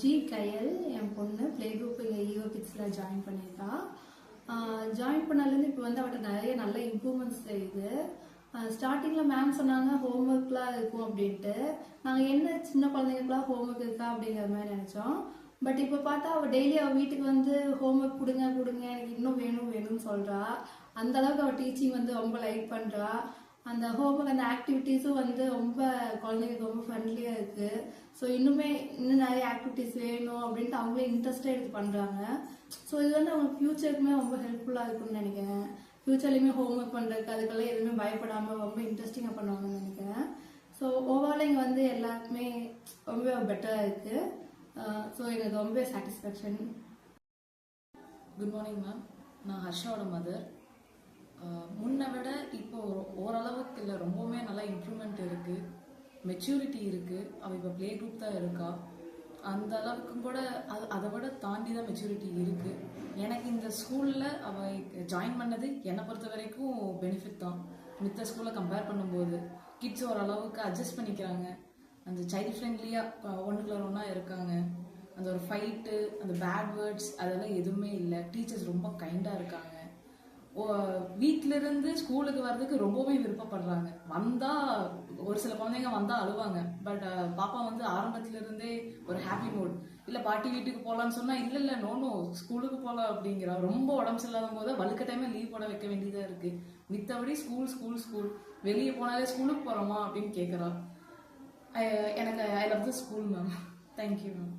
G கயல் என் பொண்ணு play group இங்கே ஈவோ கிட்ஸில் join பண்ணியிருக்கா. ஜாயின் பண்ணலேருந்து இப்போ வந்து அவட்ட நிறைய நல்ல இம்ப்ரூவ்மெண்ட்ஸ் தெரியுது. ஸ்டார்டிங்கில் மேம் சொன்னாங்க ஹோம் ஒர்க்லாம் இருக்கும் அப்படின்ட்டு. நாங்கள் என்ன சின்ன குழந்தைங்களுக்குலாம் ஹோம் ஒர்க் இருக்கா அப்படிங்கிற மாதிரி நினச்சோம். பட் இப்போ பார்த்தா அவள் டெய்லி அவள் வீட்டுக்கு வந்து ஹோம் ஒர்க் கொடுங்க கொடுங்க எனக்கு இன்னும் வேணும்னு சொல்கிறா. அந்த அளவுக்கு அவள் டீச்சிங் வந்து ரொம்ப லைக் பண்ணுறா. அந்த ஹோம் ஒர்க் அந்த ஆக்டிவிட்டீஸும் வந்து ரொம்ப குழந்தைங்களுக்கு ரொம்ப ஃப்ரெண்ட்லியாக இருக்குது. ஸோ இன்னும் நிறைய ஆக்டிவிட்டீஸ் வேணும் அப்படின்ட்டு அவங்களே இன்ட்ரெஸ்டாக எடுத்து பண்ணுறாங்க. ஸோ இது வந்து அவங்க ஃப்யூச்சருக்குமே ரொம்ப ஹெல்ப்ஃபுல்லாக இருக்கும்னு நினைக்கிறேன். ஃப்யூச்சர்லேயுமே ஹோம் ஒர்க் பண்ணுறதுக்கு அதுக்கெல்லாம் எதுவுமே பயப்படாமல் ரொம்ப இன்ட்ரெஸ்டிங்காக பண்ணுவாங்கன்னு நினைக்கிறேன். ஸோ ஓவரால் இங்கே வந்து எல்லாருக்குமே ரொம்ப பெட்டராக இருக்குது. ஸோ எனக்கு ரொம்ப சாட்டிஸ்ஃபேக்ஷன். Good morning ma'am. நான் ஹர்ஷாவோட மதர். முன்னை விட இப்போ ஓரளவுக்கு இல்லை, ரொம்பவுமே நல்லா இம்ப்ரூவ்மெண்ட் இருக்குது, மெச்சூரிட்டி இருக்குது. அவள் இப்போ ப்ளே குரூப் தான் இருக்கா. அந்த அளவுக்கும் கூட அதை விட தாண்டி தான் மெச்சூரிட்டி இருக்குது. எனக்கு இந்த ஸ்கூலில் அவள் ஜாயின் பண்ணது என்னை பொறுத்த வரைக்கும் பெனிஃபிட் தான். மித்த ஸ்கூலை கம்பேர் பண்ணும்போது கிட்ஸ் ஓரளவுக்கு அட்ஜஸ்ட் பண்ணிக்கிறாங்க. அந்த சைல்ட் ஃப்ரெண்ட்லியாக ஒன்றுக்குள்ள ஒன்றா இருக்காங்க. அந்த ஒரு ஃபைட்டு, அந்த பேட் வேர்ட்ஸ் அதெல்லாம் எதுவுமே இல்லை. டீச்சர்ஸ் ரொம்ப கைண்டாக இருக்காங்க. வீட்டிலிருந்து ஸ்கூலுக்கு வர்றதுக்கு ரொம்பவே விருப்பப்படுறாங்க. வந்தால் ஒரு சில குழந்தைங்க வந்தால் அழுவாங்க. பட் பாப்பா வந்து ஆரம்பத்திலிருந்தே ஒரு ஹாப்பி மூட். இல்லை பாட்டி வீட்டுக்கு போகலான்னு சொன்னால் இல்லை நோ ஸ்கூலுக்கு போகலாம் அப்படிங்கிறா. ரொம்ப உடம்பு சரியில்லாத போது வழுக்க டைமே லீவ் போட வைக்க வேண்டியதாக இருக்குது. மித்தபடி ஸ்கூல் வெளியே போனாலே ஸ்கூலுக்கு போகிறோமா அப்படின்னு கேட்குறா. எனக்கு I love the school ma'am. Thank you ma'am.